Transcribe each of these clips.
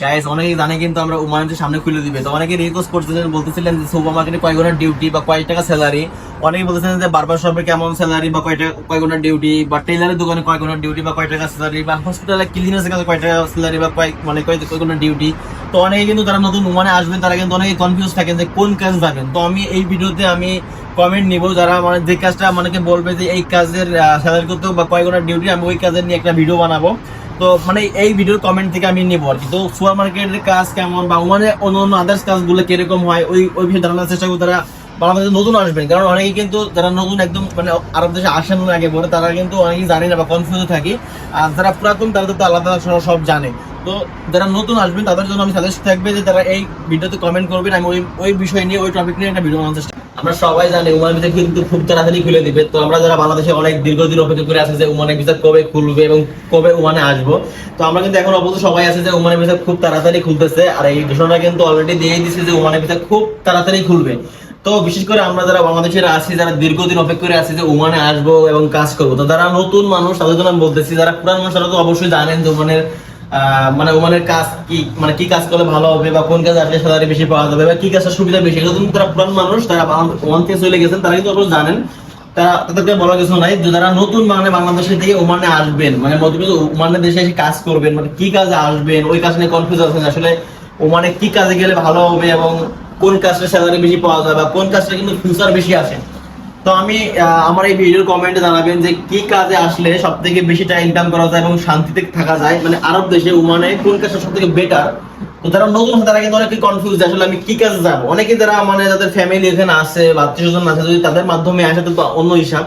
Guys অনেকেই জানে কিন্তু আমরা ওমানের সামনে খুলে দিবে, তো অনেকে রিকোয়েস্ট করতেছিলেন, বলতেছিলেন যে সুপার মার্কেটে কয় ঘন্টার ডিউটি বা কয় টাকা স্যালারি। অনেকে বলতেছিলেন যে বারবার শপে কেমন স্যালারি বা কয় ঘন্টার ডিউটি, বা টেইলারের দোকানে কয় ঘন্টার ডিউটি বা কয় টাকা স্যালারি, বা হসপিটালে ক্লিনার্সের কাছে কয় টাকা স্যালারি বা কয় ঘন্টার ডিউটি। তো অনেকে কিন্তু যারা নতুন ওমানে আসবেন তারা কিন্তু অনেকে কনফিউজ থাকেন যে কোন কাজ পাবেন। তো আমি এই ভিডিওতে আমি কমেন্ট নিব, যারা মানে যে কাজটা আমাকে বলবে যে এই কাজের স্যালারি কত বা কয় ঘন্টার ডিউটি, আমি ওই কাজের নিয়ে একটা ভিডিও বানাবো। তো মানে এই ভিডিওর কমেন্ট থেকে আমি নিবো আর কি। তো সুপার মার্কেটের কাজ কেমন বা মানে অন্য আদার্স কাজগুলো কিরকম হয় ওই বিষয়ে জানানোর চেষ্টা করবো। তারা বাংলাদেশে নতুন আসবেন, কারণ অনেকে কিন্তু যারা নতুন একদম মানে আরব দেশে আসেন আগে পরে তারা কিন্তু অনেকেই জানে না বা কনফিউজ থাকি। আর যারা পুরাতন তারা তো আলাদা সব জানে। তো যারা নতুন আসবেন তাদের জন্য আমি সাজেস্ট থাকবে যে তারা এই ভিডিওতে কমেন্ট করবেন, আমি ওই বিষয় নিয়ে ওই টপিক নিয়ে একটা ভিডিও বানানোর চেষ্টা। আমরা সবাই জানি ওমান ভিসা কিন্তু খুব তাড়াতাড়ি খুলে দিবে। তো আমরা যারা বাংলাদেশে অনেক দীর্ঘদিন অপেক্ষা করে আছে যে ওমানের ভিসা কবে খুলবে এবং কবে ওমানে আসবো, তো আমরা কিন্তু এখন অবশ্য সবাই আছে যে ওমানের ভিসা খুব তাড়াতাড়ি খুলতেছে। আর এই ঘোষণা কিন্তু অলরেডি দিয়ে দিচ্ছে যে ওমানের ভিসা খুব তাড়াতাড়ি খুলবে। তো বিশেষ করে আমরা যারা বাংলাদেশের আছি, যারা দীর্ঘদিন অপেক্ষা করে আছি যে ওমানে আসবো এবং কাজ করবো, তো যারা নতুন মানুষ তাদের জন্য আমি বলতেছি, যারা পুরান মানুষ তারা তো অবশ্যই জানেন যে ওমানের মানে ওমানের কাজ কি, মানে কি কাজ করলে ভালো হবে বা কোন কাজ আসলে স্যালারি বেশি পাওয়া যাবে বা কি কাজটা সুবিধা বেশি। কিন্তু তারা পুরান মানুষ, তারা ওমান থেকে চলে গেছেন, তারা কিন্তু অবশ্যই জানেন। তাদেরকে বলা কিছু নাই। যারা নতুন মানে বাংলাদেশে থেকে ওমানে আসবেন, মানে ওমানের দেশে এসে কাজ করবেন, মানে কি কাজে আসবেন ওই কাজ নিয়ে কনফিউজ আছেন আসলে ওমানে কি কাজে গেলে ভালো হবে এবং কোন কাজটা স্যালারি বেশি পাওয়া যায় বা কোন কাজটা কিন্তু ফিউচার বেশি আসে। তো আমি আমার এই ভিডিওর কমেন্টে জানাবেন যে কি কাজে আসলে সব থেকে বেশি টাকা ইনকাম করা যায় এবং শান্তিতে থাকা যায়, মানে আরব দেশে ওমানে কোন কাজটা সব থেকে বেটার। তো যারা নতুন তারা কিন্তু অনেকে কনফিউজ আসলে আমি কি কাজে যাবো। অনেকে যারা মানে যাদের ফ্যামিলি এখানে আসে বা আত্মীয় স্বজন আছে, যদি তাদের মাধ্যমে আসে তো অন্য হিসাব।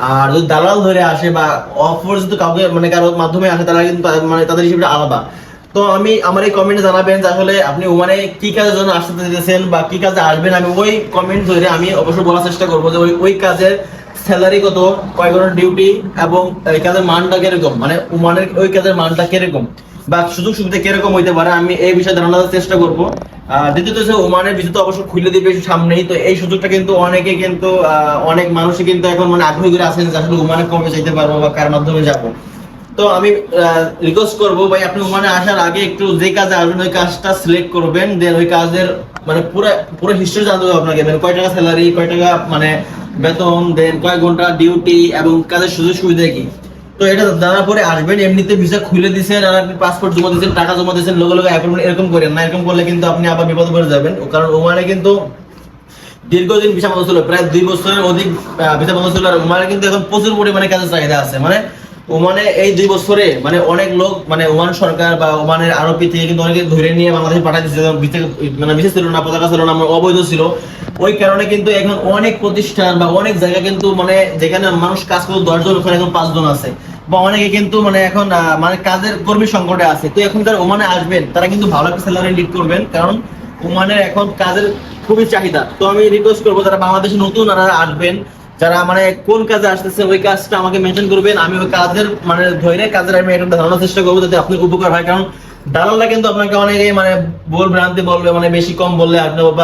আর যদি দালাল ধরে আসে বা অফার যদি কাউকে মানে কারোর মাধ্যমে আসে, তারা কিন্তু মানে তাদের হিসেবে আলাদা। তো আমি আমার এই কমেন্টে জানাবেন যে আসলে আপনি ওমানে কি কাজের জন্য আসতে চাইতেছেন বা কি কাজে আসবেন। আমি ওই কমেন্ট ধরে আমি অবশ্যই বলার চেষ্টা করবো যে ওই কাজের স্যালারি কত, কয় ঘন্টার ডিউটি এবং এই কাজের মানটা কিরকম, মানে ওমানের ওই কাজের মানটা কিরকম বা সুযোগ সুবিধা কিরকম হইতে পারে, আমি এই বিষয়ে জানানোর চেষ্টা করবো। দ্বিতীয়ত হচ্ছে ওমানের ভিসা তো অবশ্যই খুলে দিবে সামনেই, তো এই সুযোগটা কিন্তু অনেকে কিন্তু অনেক মানুষই কিন্তু এখন মানে আগ্রহী করে আছেন যে আসলে ওমানে কবে যেতে পারবো বা কার মাধ্যমে যাবো। তো আমি রিকোয়েস্ট করবো ভাই, আপনি ওমানে আসার আগে একটু যে কাজে আসবেন ওই কাজটা সিলেক্ট করবেন, দেন ওই কাজের মানে পুরো হিস্ট্রি জানতে হবে আপনাকে, মানে কয় টাকা স্যালারি, কয় টাকা মানে বেতন, দেন কয় ঘন্টা ডিউটি এবং কাজের সুযোগ সুবিধা কি। তো এটা জানার পরে আসবেন। এমনিতে ভিসা খুলে দিয়েছেন আর আপনি পাসপোর্ট জমা দিয়েছেন, টাকা জমা দিয়েছেন, লগে লগে অ্যাপয়েন্টমেন্ট এরকম করেন না। এরকম করলে কিন্তু আপনি আবার বিপদে পড়ে যাবেন, কারণ ওমানে কিন্তু দীর্ঘদিন ভিসা বন্ধ ছিল, প্রায় 2 বছরের অধিক ভিসা বন্ধ ছিল। আর ওমানে কিন্তু এখন প্রচুর পরিমাণে কাজের চাহিদা আছে। মানে ওমানে এই 2 বছরে মানে অনেক লোক মানে ওমান সরকার বা ওমানের আরবি থেকে কিন্তু অনেকে ধরে নিয়ে বাংলাদেশে পাঠাই দিচ্ছে, মানে ভিসা ছিল না, পতাকা ছিল না, অবৈধ ছিল। ওই কারণে কিন্তু এখন অনেক প্রতিষ্ঠান বা অনেক জায়গা কিন্তু মানে যেখানে মানুষ কাজ করতে 10 জন, ওখানে এখন 5 জন আছে। বা অনেকে কিন্তু মানে এখন মানে কাজের কর্মী সংকটে আছে। তো এখন যারা ওমানে আসবেন তারা কিন্তু ভালো একটা স্যালারি লিড করবেন, কারণ ওমানের এখন কাজের খুবই চাহিদা। তো আমি রিকোয়েস্ট করবো যারা বাংলাদেশে নতুন আসবেন, যারা মানে কোন কাজে আসতেছে ওই কাজটা আমাকে মেনশন করবেন, আমি ওই কাজের মানে ধরে কাজের আমি একটা ধারণার চেষ্টা করবো যাতে আপনার উপকার হয়। কারণ দালালরা কিন্তু আপনাকে অনেকে মানে ভ্রান্তি বলবে, মানে বেশি কম বললে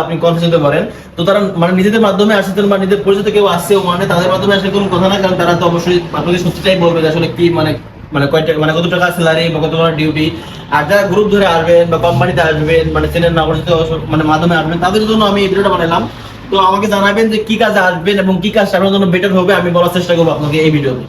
আপনি কনফিউজ হতে পারেন। তো তারা মানে নিজেদের মাধ্যমে আসতেন বা নিজেদের পরিচিত কেউ আসছে মানে তাদের মাধ্যমে আসলে কোনো কথা না, কারণ তারা তো অবশ্যই আপনাকে সত্যিটাই বলবে যে আসলে কি মানে মানে কয়টা মানে কত টাকা স্যালারি বা কত টাকা ডিউটি। আর যারা গ্রুপ ধরে আসবেন বা কোম্পানিতে আসবেন, মানে চেনের না পরিচিত মানে মাধ্যমে আসবেন, তাদের জন্য আমি এই ভিডিওটা বানালাম। তো আমাকে জানাবেন যে কি কাজে আসবেন এবং কি কাজটা আপনার জন্য বেটার হবে, আমি বলার চেষ্টা করবো আপনাকে এই ভিডিওতে।